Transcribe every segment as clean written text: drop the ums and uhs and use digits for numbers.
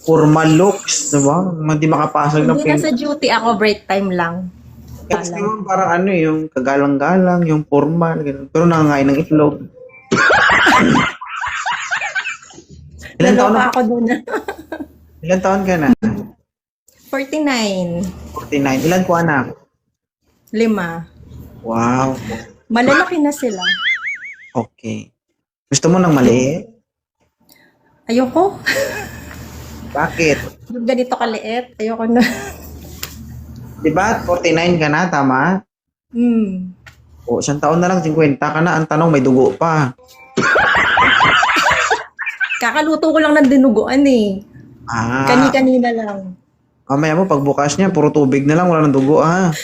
Formal looks, diba? Hindi makapasok ng Hindi na sa duty ako, break time lang. Kasi naman parang ano yung kagalang-galang, yung formal, ganun. Pero nangangain ng itlog. Ilan taon Naloka na? ako doon. Ilan taon ka na? 49. 49. Ilan po anak? 5. Wow. Malalaki na sila. Okay. Gusto mo ng maliit? Ayoko. Bakit? Yung ganito kaliit, ayoko na. Diba? 49 ka na, tama? O, isang taon na lang, 50 ka na. Ang tanong, may dugo pa. Kakaluto ko lang ng dinuguan eh. Kani-kanina lang. Mamaya mo, pagbukas niya, puro tubig na lang, wala nang dugo, ha?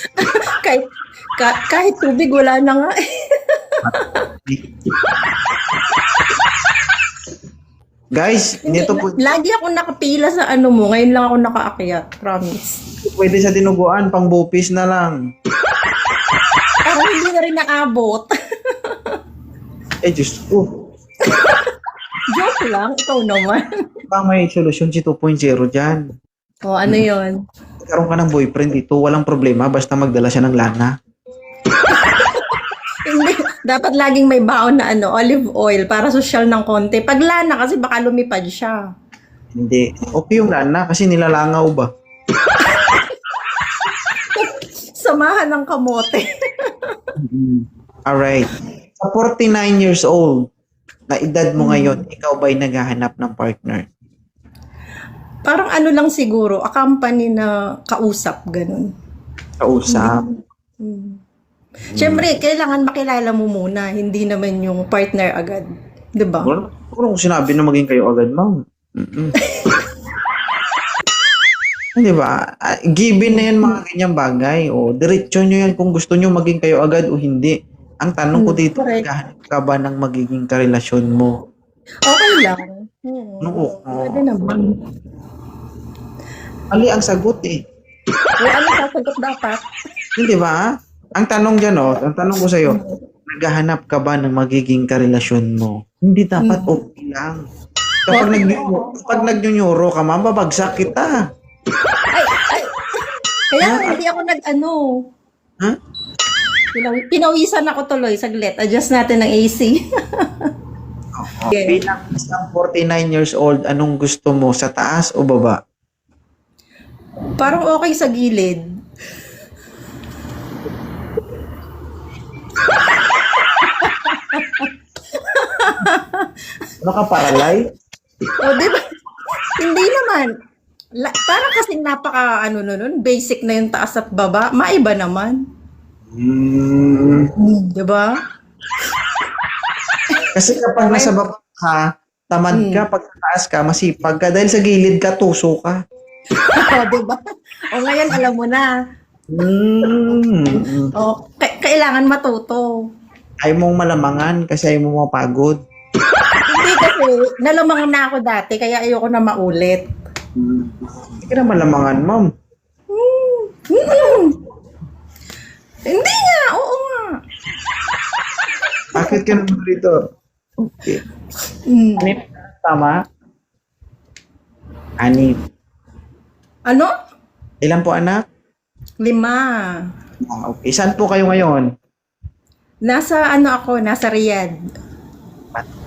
Kahit tubig, wala na nga. Guys, nito po, Lagi ako nakapila sa ano mo. Ngayon lang ako nakaakyat. Promise. pwede sa dinuguan, pang bupis na lang. Parang hindi na rin naabot. Eh, Diyos ko. Joke lang. Ikaw naman. Baka may solusyon si 2.0 dyan. O, ano yon? Karoon ka ng boyfriend dito, walang problema, basta magdala siya ng lana. Hindi. Dapat laging may baon na olive oil para social ng konti. Pag lana kasi baka lumipad siya. Hindi. Okay yung lana kasi nilalangaw ba? Samahan ng kamote. Alright. Sa 49 years old, na edad mo ngayon, ikaw ba'y naghahanap ng partner? Parang ano lang siguro, a company na kausap, ganun. Kausap? Siyempre, kailangan makilala mo muna, hindi naman yung partner agad. Diba? Siguro kung sinabi na maging kayo agad, ma'am. Di ba? Given na yan mga ganyang bagay. O, diretso nyo yan kung gusto nyo maging kayo agad o hindi. Ang tanong ko dito, correct. naghahanap ka ba ng magiging karelasyon mo? Okay lang. Oo. Pwede naman. Ali ang sagot eh. Ano sasagot dapat? Hindi ba? Ang tanong dyan, ang tanong ko sa'yo, naghahanap ka ba ng magiging karelasyon mo? Hindi dapat okay lang. Kapag nag-nyuro ka, mababagsak kita. Kaya hindi ako Ha? Pinawisan ako tuloy. Saglit. Adjust natin ng AC. Okay. Bilang isang 49 years old, anong gusto mo? Sa taas o baba? Parang okay sa gilid. Ano ka, paralay? O, di ba? Hindi naman. Parang kasi napaka, basic na yung taas at baba. Maiba naman. Di ba? Kasi kapag nasa baba ka, tamad ka, pag sa taas ka, masipag ka. Dahil sa gilid ka, tuso ka. O, di ba? O, ngayon alam mo na. O, kailangan matuto. Ayaw mong malamangan kasi ayaw mong mapagod. Hindi kasi, nalamangan na ako dati, kaya ayoko na maulit. Hindi ka na malamangan, ma'am. Hindi nga, oo nga. Bakit ka naman dito? Okay. Anip, tama? Anip. Ano? Ilan po anak? 5. Okay. Saan po kayo ngayon? Nasa Riyadh.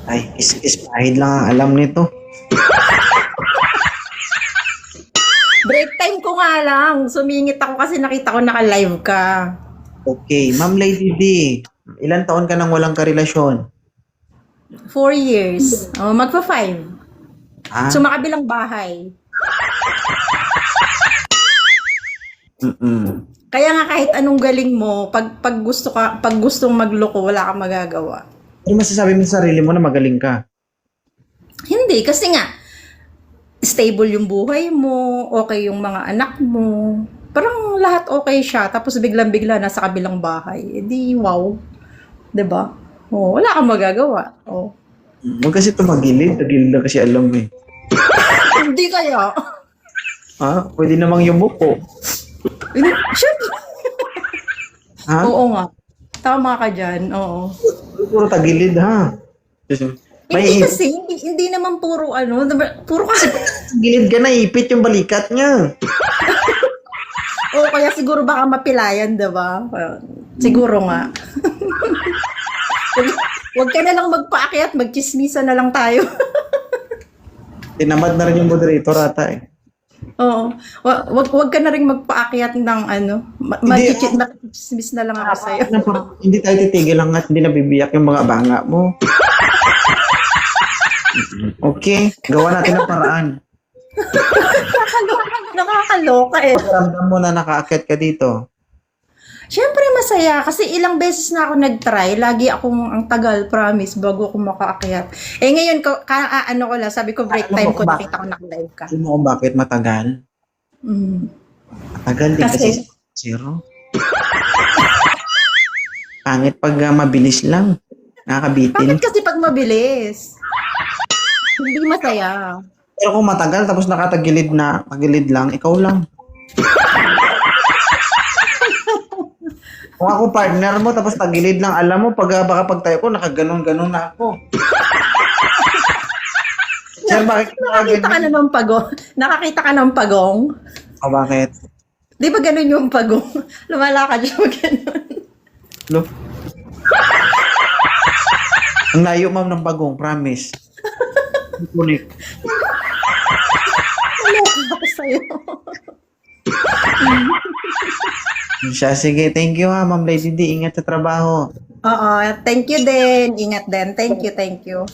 Ay, is-pahid lang ang alam nito. Break time ko nga lang. Sumingit ako kasi nakita ko naka-live ka. Okay. Ma'am Lady D, ilan taon ka nang walang karelasyon? 4 years. Magpa 5. Ah? Sumakabilang bahay. Kaya nga kahit anong galing mo, pag gustong magloko, wala kang magagawa. Ano masasabi mo sa sarili mo na magaling ka? Hindi, kasi nga, stable yung buhay mo, okay yung mga anak mo, parang lahat okay siya, tapos biglang-bigla nasa kabilang bahay. E di, wow. 'Di ba? Wala kang magagawa. Huwag kasi tumagilid. Tagilid na kasi alam eh. Hindi kaya. Ha? Pwede namang yumuko. Siyempre. Ha? Oo nga. Tama ka dyan. Oo. Puro tagilid ha. Hindi May kasi, hindi naman puro ano, puro kasi, gilid ka na, ipit yung balikat niya. o kaya siguro baka mapilayan, diba? Siguro nga. Huwag ka na lang magpaakyat, magchismisa na lang tayo. Tinamad na rin yung moderator ata eh. Oo. Wag ka na rin magpaakyat ng ano, Hindi. magchismis na lang ako sa'yo. Hindi tayo titigil lang at hindi nabibiyak yung mga banga mo. Okay, gawa natin ang paraan. Nakakaloka eh. Ramdam mo na nakaakyat ka dito. Siyempre masaya kasi ilang beses na ako nag-try. Lagi akong ang tagal, promise, bago ako makaakyat. Eh ngayon, ano ko lang, sabi ko break Alam time mo ko, kung nakita ko naka-live ka. Alam mo kung bakit matagal? Mm. Matagal din kasi Kasi? zero. Pangit pag mabilis lang. Nakakabitin. Bakit kasi pag mabilis? Hindi masaya. Pero kung matagal tapos nakatagilid na, pagilid lang, ikaw lang. Kung ako partner mo tapos tagilid lang, alam mo, baka pagtayo ko, nakaganon-ganon na ako. Sir, bakit Nakakita ka na ng pagong? Nakakita ka ng pagong? O bakit? Di ba ganun yung pagong? Lumalakad siya ganun. Look. Ang layo, ma'am, ng bagong, promise. Kunik. Ano ako sa'yo? Siya, sige, thank you ha, Ma'am Lady D. Ingat sa trabaho. Oo, thank you din. Ingat din. Thank you, thank you.